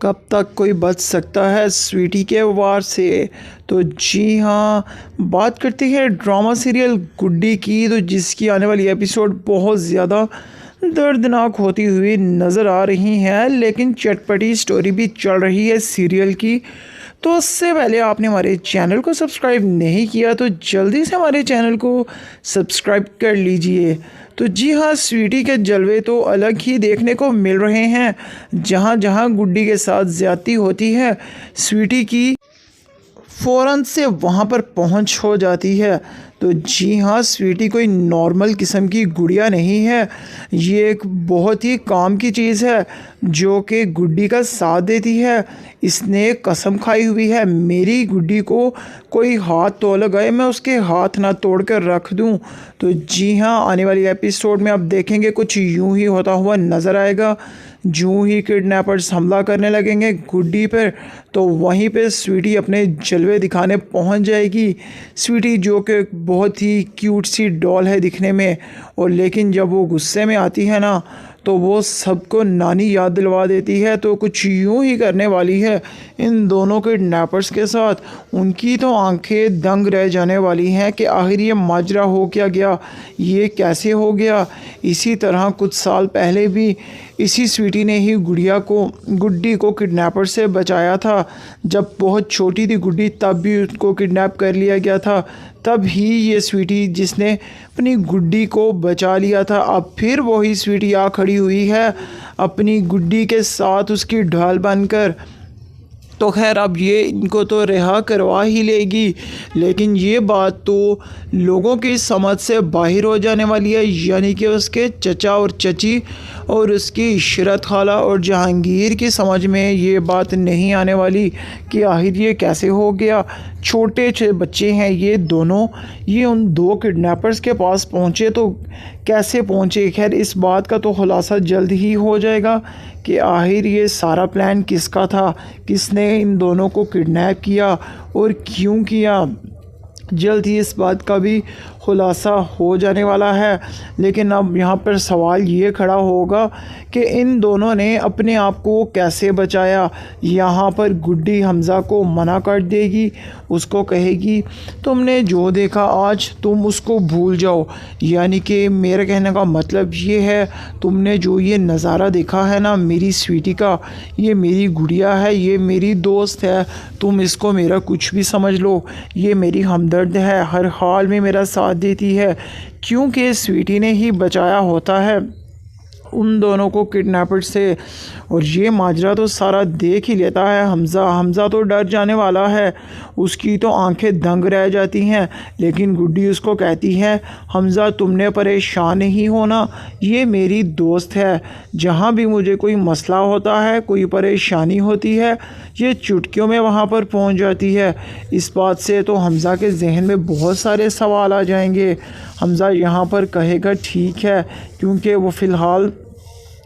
कब तक कोई बच सकता है स्वीटी के वार से। तो जी हाँ, बात करते हैं ड्रामा सीरियल गुड्डी की, तो जिसकी आने वाली एपिसोड बहुत ज़्यादा दर्दनाक होती हुई नज़र आ रही हैं, लेकिन चटपटी स्टोरी भी चल रही है सीरियल की। तो उससे पहले आपने हमारे चैनल को सब्सक्राइब नहीं किया तो जल्दी से हमारे चैनल को सब्सक्राइब कर लीजिए। तो जी हाँ, स्वीटी के जलवे तो अलग ही देखने को मिल रहे हैं। जहाँ जहाँ गुड्डी के साथ ज़्यादती होती है, स्वीटी की फ़ौरन से वहाँ पर पहुँच हो जाती है। तो जी हाँ, स्वीटी कोई नॉर्मल किस्म की गुड़िया नहीं है, ये एक बहुत ही काम की चीज़ है जो कि गुड्डी का साथ देती है। इसने कसम खाई हुई है, मेरी गुड्डी को कोई हाथ तो लगाए मैं उसके हाथ ना तोड़ कर रख दूँ। तो जी हाँ, आने वाली एपिसोड में आप देखेंगे कुछ यूँ ही होता हुआ नज़र आएगा। जूँ ही किडनैपर्स हमला करने लगेंगे गुड्डी पर, तो वहीं पे स्वीटी अपने जलवे दिखाने पहुंच जाएगी। स्वीटी जो कि बहुत ही क्यूट सी डॉल है दिखने में, और लेकिन जब वो गुस्से में आती है ना, तो वो सबको नानी याद दिलवा देती है। तो कुछ यूँ ही करने वाली है इन दोनों किडनैपर्स के साथ। उनकी तो आंखें दंग रह जाने वाली हैं कि आखिर ये माजरा हो क्या गया, ये कैसे हो गया। इसी तरह कुछ साल पहले भी इसी स्वीटी ने ही गुड्डी को किडनैपर से बचाया था। जब बहुत छोटी थी गुड्डी, तब भी उसको किडनैप कर लिया गया था। तब ही ये स्वीटी जिसने अपनी गुड्डी को बचा लिया था, अब फिर वही स्वीटी आ खड़ी हुई है अपनी गुड्डी के साथ उसकी ढाल बनकर। तो खैर, अब ये इनको तो रिहा करवा ही लेगी, लेकिन ये बात तो लोगों की समझ से बाहर हो जाने वाली है। यानी कि उसके चचा और चची और उसकी इशरत खाला और जहांगीर की समझ में ये बात नहीं आने वाली कि आखिर ये कैसे हो गया। छोटे बच्चे हैं ये दोनों, ये उन दो किडनैपर्स के पास पहुँचे तो कैसे पहुँचे। खैर, इस बात का तो खुलासा जल्द ही हो जाएगा कि आखिर ये सारा प्लान किसका था, किसने इन दोनों को किडनैप किया और क्यों किया। जल्द ही इस बात का भी खुलासा हो जाने वाला है। लेकिन अब यहाँ पर सवाल ये खड़ा होगा कि इन दोनों ने अपने आप को कैसे बचाया। यहाँ पर गुड्डी हमज़ा को मना कर देगी, उसको कहेगी तुमने जो देखा आज तुम उसको भूल जाओ। यानी कि मेरे कहने का मतलब ये है, तुमने जो ये नज़ारा देखा है ना मेरी स्वीटी का, ये मेरी गुड़िया है, ये मेरी दोस्त है, तुम इसको मेरा कुछ भी समझ लो। ये मेरी हमदर्द है, हर हाल में मेरा साथ देती है, क्योंकि स्वीटी ने ही बचाया होता है उन दोनों को किडनैपर से। और ये माजरा तो सारा देख ही लेता है हमज़ा तो डर जाने वाला है, उसकी तो आंखें दंग रह जाती हैं। लेकिन गुड्डी उसको कहती है, हमज़ा तुमने परेशान नहीं होना, ये मेरी दोस्त है, जहाँ भी मुझे कोई मसला होता है, कोई परेशानी होती है, ये चुटकियों में वहाँ पर पहुँच जाती है। इस बात से तो हमज़ा के जहन में बहुत सारे सवाल आ जाएंगे। हमज़ा यहाँ पर कहेगा ठीक है, क्योंकि वो फ़िलहाल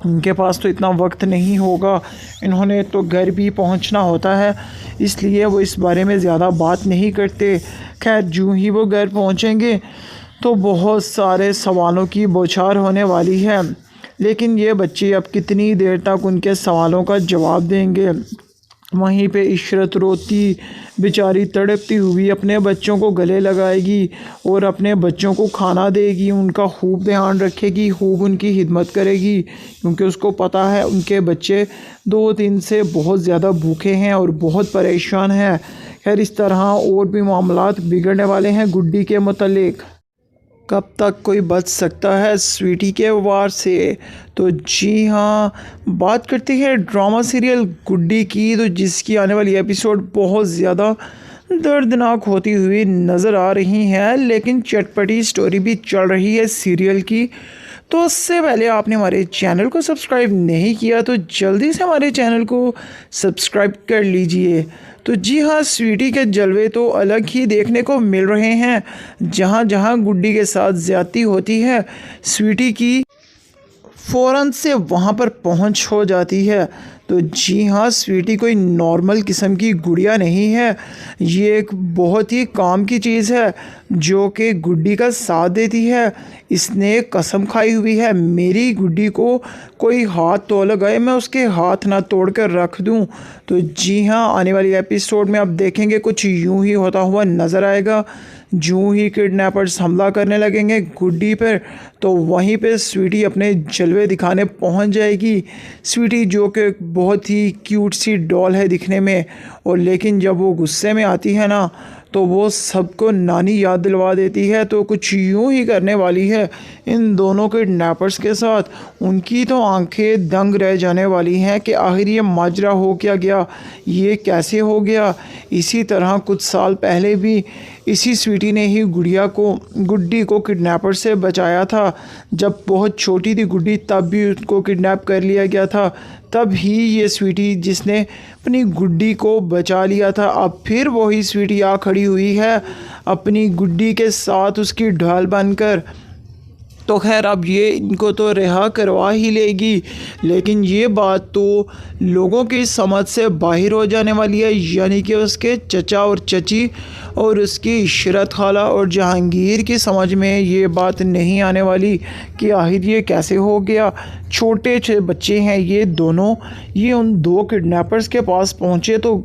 उनके पास तो इतना वक्त नहीं होगा, इन्होंने तो घर भी पहुंचना होता है, इसलिए वो इस बारे में ज़्यादा बात नहीं करते। खैर, जूँ ही वो घर पहुंचेंगे तो बहुत सारे सवालों की बौछार होने वाली है। लेकिन ये बच्चे अब कितनी देर तक उनके सवालों का जवाब देंगे। वहीं पे इशरत रोती बेचारी तड़पती हुई अपने बच्चों को गले लगाएगी और अपने बच्चों को खाना देगी, उनका खूब ध्यान रखेगी, खूब उनकी खिदमत करेगी, क्योंकि उसको पता है उनके बच्चे 2 दिन से बहुत ज़्यादा भूखे हैं और बहुत परेशान हैं। खैर, इस तरह और भी मामलात बिगड़ने वाले हैं गुड्डी के मुतालिक। कब तक कोई बच सकता है स्वीटी के वार से। तो जी हाँ, बात करते हैं ड्रामा सीरियल गुड्डी की, तो जिसकी आने वाली एपिसोड बहुत ज़्यादा दर्दनाक होती हुई नज़र आ रही हैं, लेकिन चटपटी स्टोरी भी चल रही है सीरियल की। तो उससे पहले आपने हमारे चैनल को सब्सक्राइब नहीं किया तो जल्दी से हमारे चैनल को सब्सक्राइब कर लीजिए। तो जी हाँ, स्वीटी के जलवे तो अलग ही देखने को मिल रहे हैं। जहाँ जहाँ गुड्डी के साथ ज़्यादती होती है, स्वीटी की फ़ौरन से वहाँ पर पहुँच हो जाती है। तो जी हाँ, स्वीटी कोई नॉर्मल किस्म की गुड़िया नहीं है। ये एक बहुत ही काम की चीज़ है जो कि गुड्डी का साथ देती है। इसने कसम खाई हुई है, मेरी गुड्डी को कोई हाथ तो लगाए, मैं उसके हाथ ना तोड़ कर रख दूं। तो जी हाँ, आने वाली एपिसोड में आप देखेंगे कुछ यूं ही होता हुआ नज़र आएगा। जो ही किडनैपर्स हमला करने लगेंगे गुड्डी पर, तो वहीं पे स्वीटी अपने जलवे दिखाने पहुंच जाएगी। स्वीटी जो कि बहुत ही क्यूट सी डॉल है दिखने में, और लेकिन जब वो गुस्से में आती है ना, तो वो सबको नानी याद दिलवा देती है। तो कुछ यूं ही करने वाली है इन दोनों किडनैपर्स के साथ। उनकी तो आंखें दंग रह जाने वाली हैं कि आखिर ये माजरा हो क्या गया, ये कैसे हो गया। इसी तरह कुछ साल पहले भी इसी स्वीटी ने ही गुड्डी को किडनैपर से बचाया था। जब बहुत छोटी थी गुड्डी, तब भी उसको किडनैप कर लिया गया था। तब ही ये स्वीटी जिसने अपनी गुड्डी को बचा लिया था, अब फिर वही स्वीटी आ खड़ी हुई है अपनी गुड्डी के साथ उसकी ढाल बनकर। तो खैर अब ये इनको तो रिहा करवा ही लेगी, लेकिन ये बात तो लोगों की समझ से बाहर हो जाने वाली है। यानी कि उसके चचा और चची और उसकी इशरत खाला और जहांगीर की समझ में ये बात नहीं आने वाली कि आखिर ये कैसे हो गया। छोटे छोटे बच्चे हैं ये दोनों, ये उन दो किडनैपर्स के पास पहुँचे तो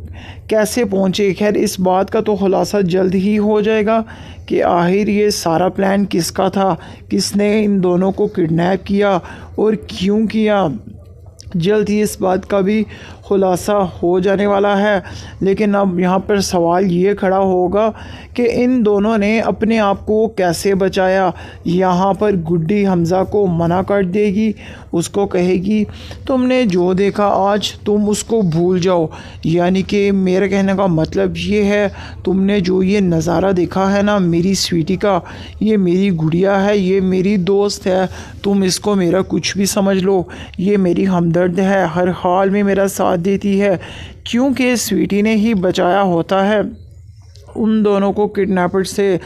कैसे पहुँचे। खैर इस बात का तो खुलासा जल्द ही हो जाएगा कि आखिर ये सारा प्लान किसका था, किसने इन दोनों को किडनैप किया और क्यों किया। जल्द ही इस बात का भी खुलासा हो जाने वाला है। लेकिन अब यहाँ पर सवाल ये खड़ा होगा कि इन दोनों ने अपने आप को कैसे बचाया। यहाँ पर गुड्डी हमज़ा को मना कर देगी, उसको कहेगी तुमने जो देखा आज तुम उसको भूल जाओ। यानी कि मेरे कहने का मतलब ये है, तुमने जो ये नज़ारा देखा है ना मेरी स्वीटी का, ये मेरी गुड़िया है, ये मेरी दोस्त है, तुम इसको मेरा कुछ भी समझ लो। ये मेरी हमदर्द है, हर हाल में मेरा साथ देती है, क्योंकि स्वीटी ने ही बचाया होता है उन दोनों को किडनैपर से।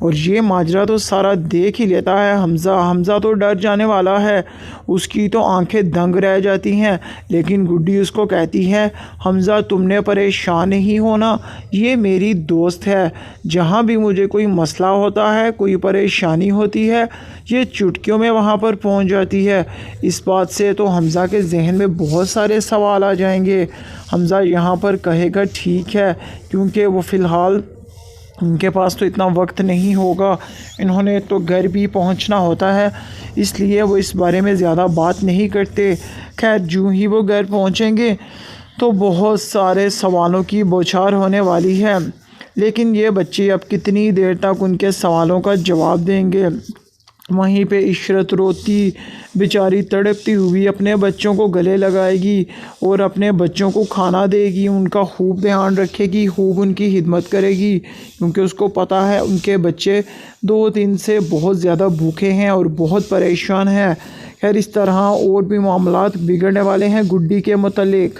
और ये माजरा तो सारा देख ही लेता है हमज़ा तो डर जाने वाला है, उसकी तो आंखें दंग रह जाती हैं। लेकिन गुड्डी उसको कहती है हमज़ा तुमने परेशान नहीं होना, ये मेरी दोस्त है, जहाँ भी मुझे कोई मसला होता है, कोई परेशानी होती है, ये चुटकियों में वहाँ पर पहुँच जाती है। इस बात से तो हमज़ा के जहन में बहुत सारे सवाल आ जाएंगे। हमज़ा यहाँ पर कहेगा ठीक है, क्योंकि वो फ़िलहाल उनके पास तो इतना वक्त नहीं होगा, इन्होंने तो घर भी पहुंचना होता है, इसलिए वो इस बारे में ज़्यादा बात नहीं करते। खैर जूँ ही वो घर पहुंचेंगे तो बहुत सारे सवालों की बौछार होने वाली है। लेकिन ये बच्चे अब कितनी देर तक उनके सवालों का जवाब देंगे। वहीं पे इशरत रोती बेचारी तड़पती हुई अपने बच्चों को गले लगाएगी और अपने बच्चों को खाना देगी, उनका खूब ध्यान रखेगी, खूब उनकी खिदमत करेगी, क्योंकि उसको पता है उनके बच्चे 2 दिन से बहुत ज़्यादा भूखे हैं और बहुत परेशान हैं। खैर इस तरह और भी मामलात बिगड़ने वाले हैं गुड्डी के मुतालिक।